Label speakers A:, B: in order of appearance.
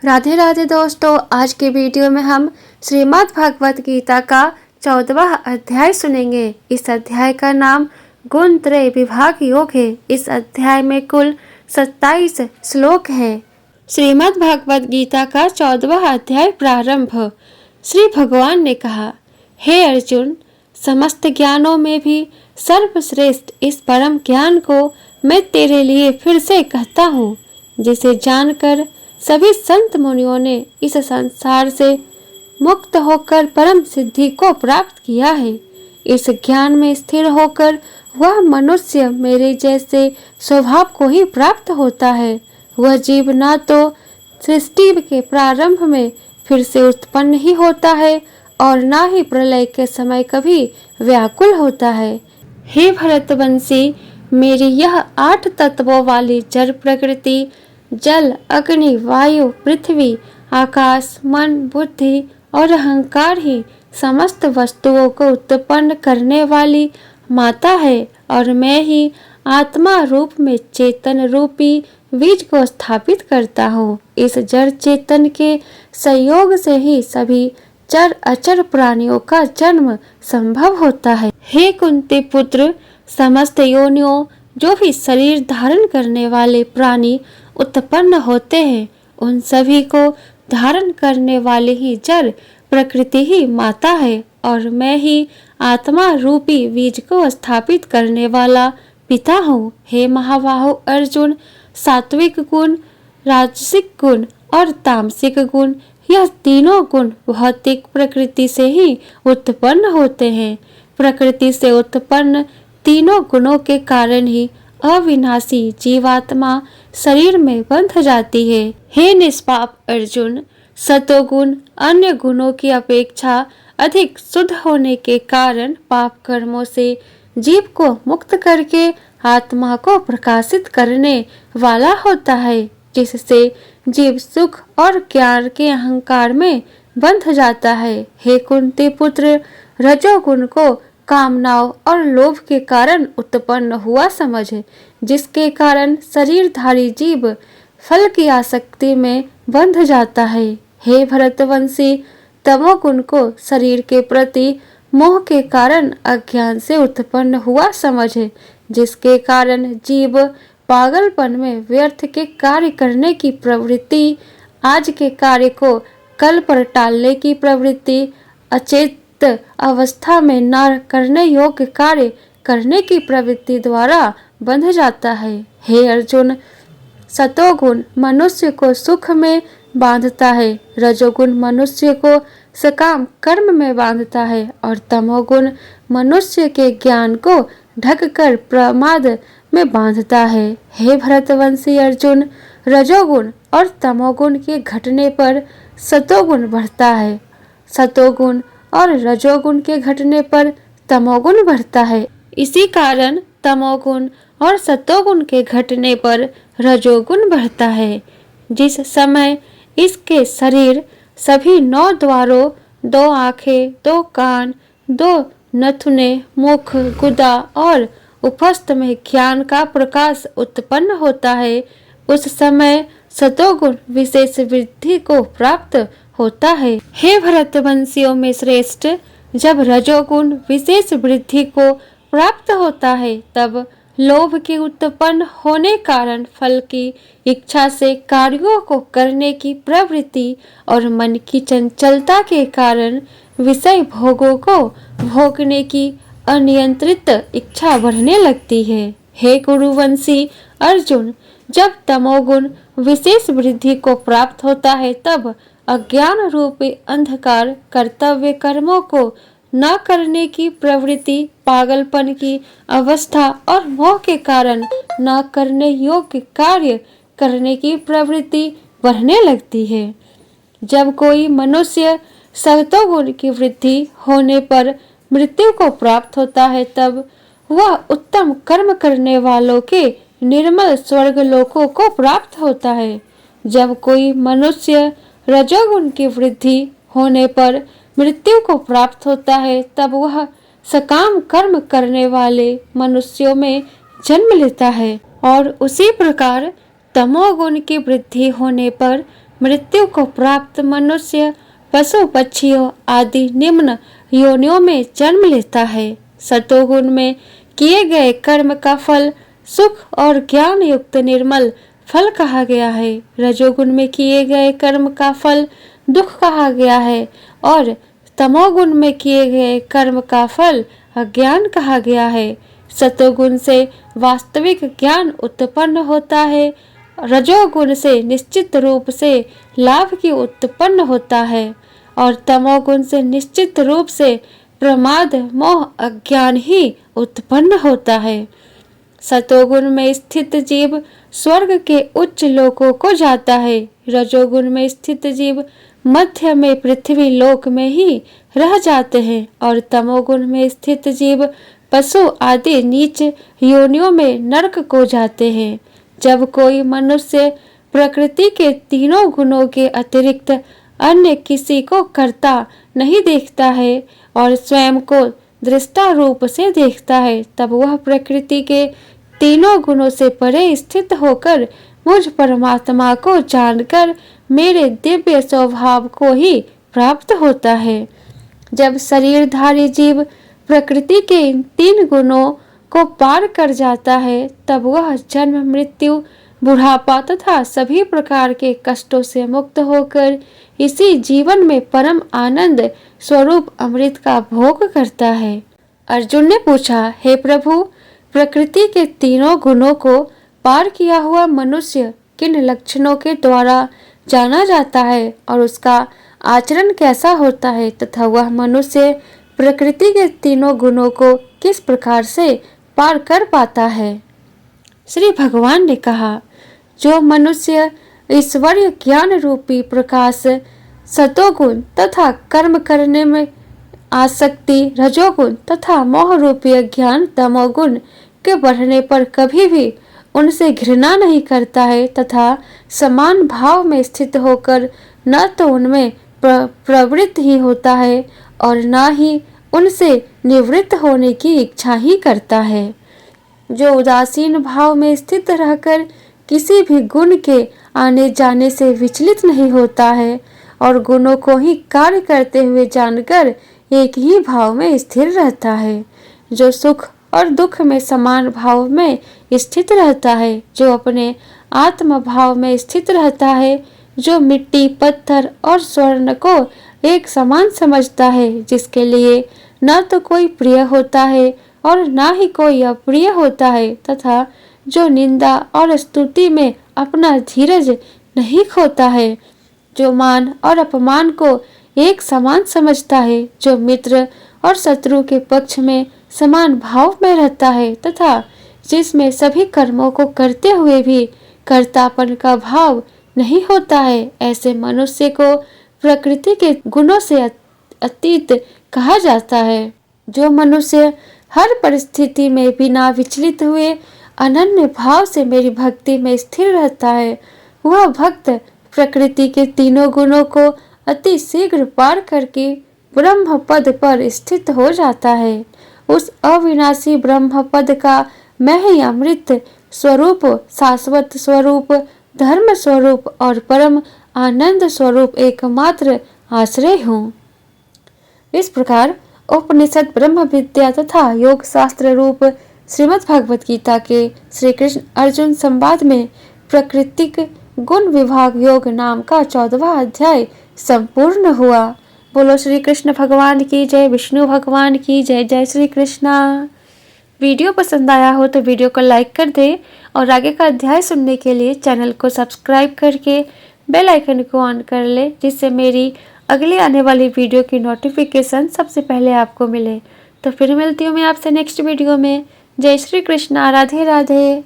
A: राधे राधे दोस्तों, आज के वीडियो में हम श्रीमद् भगवत गीता का 14वां अध्याय सुनेंगे। इस अध्याय का नाम गुण त्रय विभाग योग है। इस अध्याय में कुल 27 श्लोक है। श्रीमद् भगवत गीता का 14वां अध्याय प्रारंभ। श्री भगवान ने कहा, हे अर्जुन, समस्त ज्ञानों में भी सर्वश्रेष्ठ इस परम ज्ञान को मैं तेरे लिए फिर से कहता हूँ, जिसे जानकर सभी संत मुनियों ने इस संसार से मुक्त होकर परम सिद्धि को प्राप्त किया है। इस ज्ञान में स्थिर होकर वह मनुष्य मेरे जैसे स्वभाव को ही प्राप्त होता है। वह जीव न तो सृष्टि के प्रारंभ में फिर से उत्पन्न ही होता है और न ही प्रलय के समय कभी व्याकुल होता है। हे भरतवंशी, मेरी यह 8 तत्वों वाली जड़ प्रकृति, जल, अग्नि, वायु, पृथ्वी, आकाश, मन, बुद्धि और अहंकार ही समस्त वस्तुओं को उत्पन्न करने वाली माता है और मैं ही आत्मा रूप में चेतन रूपी बीज को स्थापित करता हूँ। इस जड़ चेतन के संयोग से ही सभी चर अचर प्राणियों का जन्म संभव होता है। हे कुंती पुत्र, समस्त योनियों जो भी शरीर धारण करने वाले प्राणी उत्पन्न होते हैं, उन सभी को धारण करने वाली ही जड़ प्रकृति ही माता है और मैं ही आत्मा रूपी बीज को स्थापित करने वाला पिता हूँ। हे महाबाहो अर्जुन, सात्विक गुण, राजसिक गुण और तामसिक गुण, यह तीनों गुण भौतिक प्रकृति से ही उत्पन्न होते हैं। प्रकृति से उत्पन्न तीनों गुणों के कारण ही अविनाशी जीवात्मा शरीर में बंध जाती है। हे निष्पाप अर्जुन, सतोगुण अन्य गुणों की अपेक्षा अधिक शुद्ध होने के कारण पाप कर्मों से जीव को मुक्त करके आत्मा को प्रकाशित करने वाला होता है, जिससे जीव सुख और ज्ञान के अहंकार में बंध जाता है। हे कुंती पुत्र, रजोगुण को कामनाओं और लोभ के कारण उत्पन्न हुआ समझ, जिसके कारण शरीरधारी जीव फल की आसक्ति में बंध जाता है। हे भरतवंशी, तमोगुण को शरीर के प्रति मोह के कारण अज्ञान से उत्पन्न हुआ समझ, जिसके कारण जीव पागलपन में व्यर्थ के कार्य करने की प्रवृत्ति, आज के कार्य को कल पर टालने की प्रवृत्ति, अचेत अवस्था में न करने योग्य कार्य करने की प्रवृत्ति द्वारा बंध जाता है। हे अर्जुन, सतोगुण मनुष्य को सुख में बांधता है, रजोगुण मनुष्य को सकाम कर्म में बांधता है और तमोगुण मनुष्य के ज्ञान को ढककर प्रमाद में बांधता है। हे भरतवंशी अर्जुन, रजोगुण और तमोगुण के घटने पर सतोगुण बढ़ता है, सतोगुण और रजोगुण के घटने पर तमोगुण बढ़ता है। इसी कारण तमोगुण और सतोगुण के घटने पर रजोगुण बढ़ता है। जिस समय इसके शरीर सभी 9 द्वारों, 2 आँखें, 2 कान, 2 नथुने, मुख, गुदा और उपस्थ में ज्ञान का प्रकाश उत्पन्न होता है, उस समय सतोगुण विशेष वृद्धि को प्राप्त होता है। हे भरतवंशियों में श्रेष्ठ, जब रजोगुण विशेष वृद्धि को प्राप्त होता है, तब लोभ के उत्पन्न होने कारण फल की इच्छा से कार्यों को करने की प्रवृत्ति और मन की चंचलता के कारण विषय भोगों को भोगने की अनियंत्रित इच्छा बढ़ने लगती है। हे गुरुवंशी अर्जुन, जब तमोगुण विशेष वृद्धि को प्राप्त होता है, तब अज्ञान रूपी अंधकार कर्तव्य कर्मों को न करने की प्रवृत्ति, पागलपन की अवस्था और मोह के कारण न करने योग्य कार्य करने की प्रवृत्ति बढ़ने लगती है। जब कोई मनुष्य सतोगुण की वृद्धि होने पर मृत्यु को प्राप्त होता है, तब वह उत्तम कर्म करने वालों के निर्मल स्वर्ग लोकों को प्राप्त होता है। जब कोई मनुष्य रजोगुण की वृद्धि होने पर मृत्यु को प्राप्त होता है, तब वह सकाम कर्म करने वाले मनुष्यों में जन्म लेता है और उसी प्रकार तमोगुण की वृद्धि होने पर मृत्यु को प्राप्त मनुष्य पशु पक्षियों आदि निम्न योनियों में जन्म लेता है। सतोगुण में किए गए कर्म का फल सुख और ज्ञान युक्त निर्मल फल कहा गया है। रजोगुण में किए गए कर्म का फल दुख कहा गया है और तमोगुण में किए गए कर्म का फल अज्ञान कहा गया है। सतोगुण से वास्तविक ज्ञान उत्पन्न होता है, रजोगुण से निश्चित रूप से लाभ की उत्पन्न होता है और तमोगुण से निश्चित रूप से प्रमाद मोह अज्ञान ही उत्पन्न होता है। सतोगुण में स्थित जीव स्वर्ग के उच्च लोकों को जाता है। रजोगुण में स्थित जीव मध्य में पृथ्वी लोक में ही रह जाते हैं और तमोगुण में स्थित जीव पशु आदि नीच योनियों में नरक को जाते हैं। जब कोई मनुष्य प्रकृति के तीनों गुणों के अतिरिक्त अन्य किसी को करता नहीं देखता है और स्वयं को दृष्टा रूप से देखता है, तब वह प्रकृति के तीनों गुणों से परे स्थित होकर मुझ परमात्मा को जानकर मेरे दिव्य स्वभाव को ही प्राप्त होता है। जब शरीरधारी जीव प्रकृति के इन तीन गुणों को पार कर जाता है, तब वह जन्म मृत्यु बुढ़ापा तथा सभी प्रकार के कष्टों से मुक्त होकर इसी जीवन में परम आनंद स्वरूप अमृत का भोग करता है। अर्जुन ने पूछा, हे प्रभु, प्रकृति के तीनों गुणों को पार किया हुआ मनुष्य किन लक्षणों के द्वारा जाना जाता है और उसका आचरण कैसा होता है तथा वह मनुष्य प्रकृति के तीनों गुणों को किस प्रकार से पार कर पाता है? श्री भगवान ने कहा, जो मनुष्य ईश्वरीय ज्ञान रूपी प्रकाश सतोगुण तथा कर्म करने में आसक्ति रजोगुण तथा मोह रूपी अज्ञान तमोगुण के बढ़ने पर कभी भी उनसे घृणा नहीं करता है तथा समान भाव में स्थित होकर न तो उनमें प्रवृत्त ही होता है और न ही उनसे निवृत्त होने की इच्छा ही करता है, जो उदासीन भाव में स्थित रहकर किसी भी गुण के आने जाने से विचलित नहीं होता है और गुणों को ही कार्य करते हुए जानकर एक ही भाव में स्थिर रहता है, जो सुख और दुख में समान भाव में स्थित रहता है, जो अपने आत्म भाव में स्थित रहता है, जो मिट्टी पत्थर और स्वर्ण को एक समान समझता है, जिसके लिए न तो कोई प्रिय होता है और न ही कोई अप्रिय होता है तथा जो निंदा और स्तुति में अपना धीरज नहीं खोता है, जो मान और अपमान को एक समान समझता है, जो मित्र और शत्रु के पक्ष में समान भाव में रहता है तथा जिसमें सभी कर्मों को करते हुए भी कर्तापन का भाव नहीं होता है, ऐसे मनुष्य को प्रकृति के गुणों से अतीत कहा जाता है। जो मनुष्य हर परिस्थिति में बिना विचलित हुए अनन्य भाव से मेरी भक्ति में स्थिर रहता है, वह भक्त प्रकृति के तीनों गुणों को अति शीघ्र पार करके ब्रह्म पद पर स्थित हो जाता है। उस अविनाशी ब्रह्म पद का मैं ही अमृत स्वरूप, शाश्वत स्वरूप, धर्म स्वरूप और परम आनंद स्वरूप एकमात्र आश्रय हूँ। इस प्रकार उपनिषद ब्रह्म विद्या तथा योग शास्त्र रूप श्रीमद् भगवत गीता के श्री कृष्ण अर्जुन संवाद में प्राकृतिक गुण विभाग योग नाम का 14वां अध्याय संपूर्ण हुआ। बोलो श्री कृष्ण भगवान की जय, विष्णु भगवान की जय। जय श्री कृष्णा। वीडियो पसंद आया हो तो वीडियो को लाइक कर दे और आगे का अध्याय सुनने के लिए चैनल को सब्सक्राइब करके बेल आइकन को ऑन कर ले, जिससे मेरी अगली आने वाली वीडियो की नोटिफिकेशन सबसे पहले आपको मिले। तो फिर मिलती हूँ मैं आपसे नेक्स्ट वीडियो में। जय श्री कृष्णा। राधे राधे।